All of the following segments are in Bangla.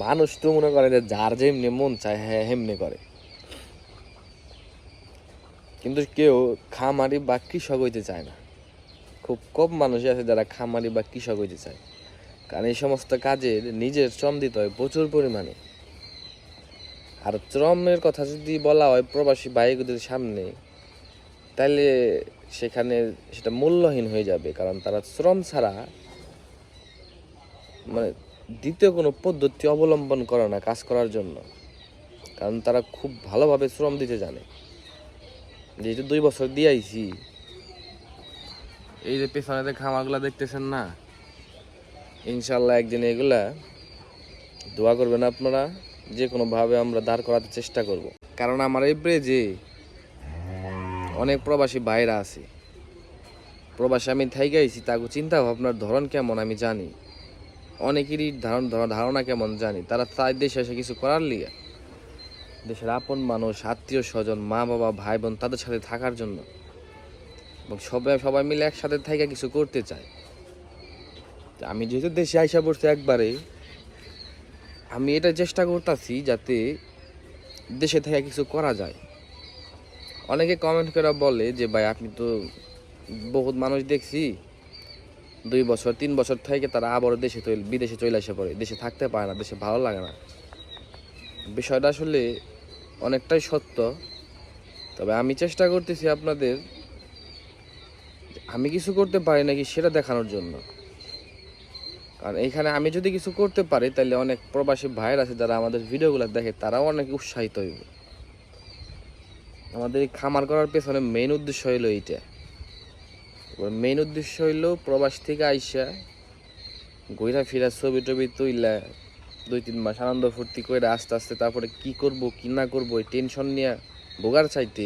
মানুষ তো মনে করে যে যার যেমনি মন চায় হ্যাঁ হেমনি করে, কিন্তু কেউ খামারি বা কৃষক হইতে চায় না। খুব কম মানুষই আছে যারা খামারি বা কৃষক হইতে চায়, কারণ এই সমস্ত কাজে নিজের শ্রম দিতে হয় প্রচুর পরিমাণে। আর শ্রমের কথা যদি বলা হয় প্রবাসী ভাইদের সামনে, তাহলে সেখানে সেটা মূল্যহীন হয়ে যাবে, কারণ তারা শ্রম ছাড়া মানে দ্বিতীয় কোনো পদ্ধতি অবলম্বন করে না কাজ করার জন্য, কারণ তারা খুব ভালোভাবে শ্রম দিতে জানে। যেহেতু 2 বছর দিয়ে আইছি, এই যে পেছনে খামারগুলা দেখতেছেন না, ইনশাল্লাহ একদিন এগুলা দোয়া করবেন আপনারা, যে কোনোভাবে আমরা দাঁড় করাতে চেষ্টা করব। কারণ আমার এই ব্রিজে অনেক প্রবাসী ভাইরা আছে, প্রবাসী আমি থাইকে আইছি, তাকে চিন্তা ভাবনার ধরন কেমন আমি জানি, অনেকেরই ধারণা কেমন জানি। তারা তাই দেশে এসে কিছু করার লিগে, দেশের আপন মানুষ, আত্মীয় স্বজন, মা বাবা, ভাই বোন তাদের সাথে থাকার জন্য, এবং সবাই মিলে একসাথে থাইকা কিছু করতে চায়। আমি যেহেতু দেশে আইসা পড়ছি একবারে, আমি এটা চেষ্টা করতেছি যাতে দেশে থেকে কিছু করা যায়। অনেকে কমেন্ট করে বলে যে ভাই আপনি তো, বহুত মানুষ দেখছি 2 বছর 3 বছর থেকে তারা আবার বিদেশে চলে আসে পড়ে, দেশে থাকতে পারে না, দেশে ভালো লাগে না। বিষয়টা আসলে অনেকটাই সত্য। তবে আমি চেষ্টা করতেছি আপনাদের আমি কিছু করতে পারি নাকি সেটা দেখানোর জন্য, কারণ এইখানে আমি যদি কিছু করতে পারি তাহলে অনেক প্রবাসী ভাইয়ের আছে যারা আমাদের ভিডিওগুলো দেখে, তারাও অনেক উৎসাহিত হইব। আমাদের এই খামার করার পেছনে মেইন উদ্দেশ্য হইলো এইটা। মেইন উদ্দেশ্য হইলো প্রবাস থেকে আইসা ঘুরা ফিরা ছবি টবি তুইলা 2-3 মাস আনন্দ ফুর্তি করে আস্তে আস্তে তারপরে কি করব কি না করবো এই টেনশন নিয়ে ভোগার চাইতে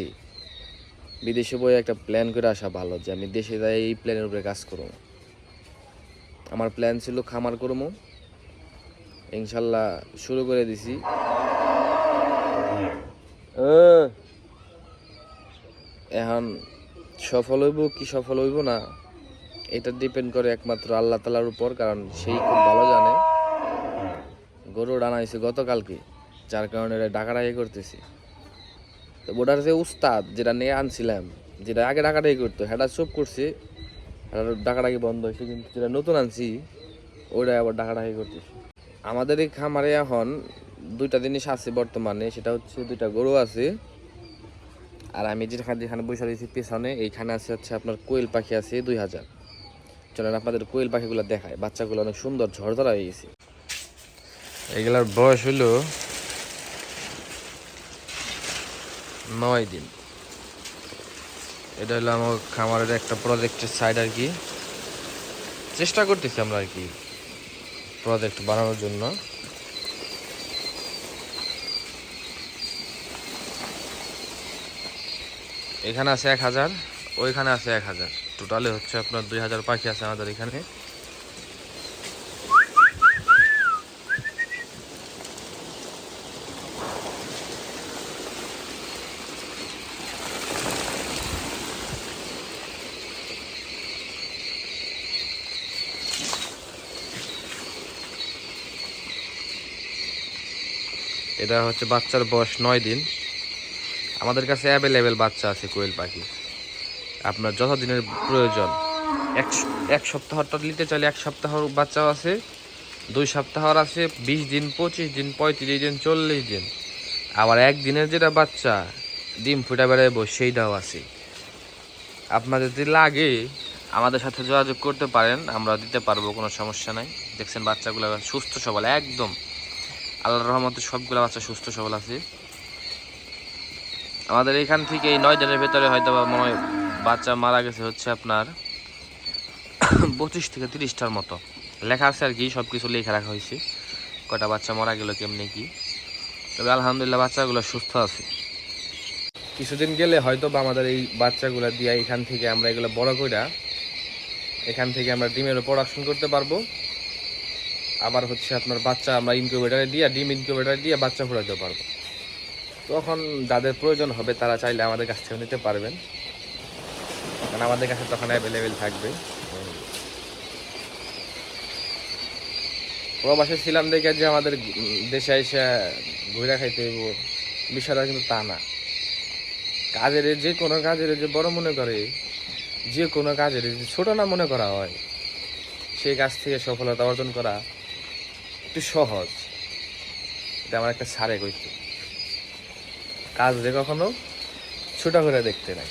বিদেশে বই একটা প্ল্যান করে আসা ভালো, যে আমি দেশে যাই এই প্ল্যানের উপরে কাজ করবো। আমার প্ল্যান ছিল খামার করবো, ইনশাল্লাহ শুরু করে দিছি। এখন সফল হইব কি সফল হইব না এটা ডিপেন্ড করে একমাত্র আল্লাহ তাআলার উপর, কারণ সেই খুব ভালো জানে। গরু ডানাইছে গতকালকে, যার কারণে ডাকাডাকি করতেছি। তো ওটার যে উস্তাদ যেটা নিয়ে আনছিলাম, যেটা আগে ডাকাডাকি করতো সেটা চুপ করছে, ডাকাডাকি বন্ধ হয়েছে, কিন্তু যেটা নতুন আনছি ওটা আবার ডাকাডাকি করতেছে। আমাদের এই খামারে এখন 2টা জিনিস আছে বর্তমানে, সেটা হচ্ছে 2টা গরু আছে, আর আমি যেখানে বসে রয়েছি পেছনে এইখানে আছে হচ্ছে আপনার কোয়েল পাখি আছে 2000। চলেন আপনাদের কোয়েল পাখিগুলো দেখায়, বাচ্চাগুলো অনেক সুন্দর ঝরঝরা হয়ে গেছে। এগুলার বয়স হলো 9 দিন। এটা হলো আমার খামারের একটা প্রজেক্টের সাইড আর কি, চেষ্টা করতেছি আমরা আর কি প্রজেক্ট বানানোর জন্য। এখানে আছে 1000, ওইখানে আছে 1000, টোটালে হচ্ছে আপনার 2000 পাখি আছে আমাদের এখানে। এটা হচ্ছে বাচ্চার বয়স 9 দিন। আমাদের কাছে অ্যাভেলেবেল বাচ্চা আছে কোয়েল পাখি, আপনার যত দিনের প্রয়োজন। এক সপ্তাহটা নিতে চাইলে 1 সপ্তাহর বাচ্চাও আছে, 2 সপ্তাহর আছে, 20 দিন, 25 দিন, 35 দিন, 40 দিন। আবার একদিনের যেটা বাচ্চা ডিম ফুটা বেড়াইব সেইটাও আছে। আপনার যদি লাগে আমাদের সাথে যোগাযোগ করতে পারেন, আমরা দিতে পারবো, কোনো সমস্যা নাই। দেখছেন বাচ্চাগুলো সুস্থ সবল একদম, আল্লাহর রহমতে সবগুলো বাচ্চা সুস্থ সবল আছে। আমাদের এখান থেকে এই 9 দিনের ভেতরে হয়তো বা মনে হয় বাচ্চা মারা গেছে হচ্ছে আপনার 25 থেকে 30টার মতো, লেখা আছে আর কি, সব কিছু লেখা রাখা হয়েছে কয়টা বাচ্চা মারা গেল কেমনি কি। তবে আলহামদুলিল্লাহ বাচ্চাগুলো সুস্থ আছে। কিছুদিন গেলে হয়তো বা আমাদের এই বাচ্চাগুলো দিয়ে এখান থেকে আমরা এগুলো বড় কইরা এখান থেকে আমরা ডিমেরও প্রোডাকশন করতে পারবো। আবার হচ্ছে আপনার বাচ্চা আমরা ইনকিউবেটারে দিয়ে, ডিম ইনকিউবেটারে দিয়ে বাচ্চা ফোটাতে পারবো। তখন যাদের প্রয়োজন হবে তারা চাইলে আমাদের কাছ থেকে নিতে পারবেন, কারণ আমাদের কাছে তখন অ্যাভেলেবেল থাকবে। প্রবাসে ছিলাম দেখে যে আমাদের দেশে এসে ঘুরে খাইতে হইব, বিষয়টা কিন্তু তা না। কাজের যে কোনো কাজের যে বড় মনে করে, যে কোনো কাজের যে ছোট না মনে করা হয়, সেই কাজ থেকে সফলতা অর্জন করা একটু সহজ। এটা আমার একটা স্যারে কইতো, কাজ যে কখনো ছোট করে দেখতে নাই।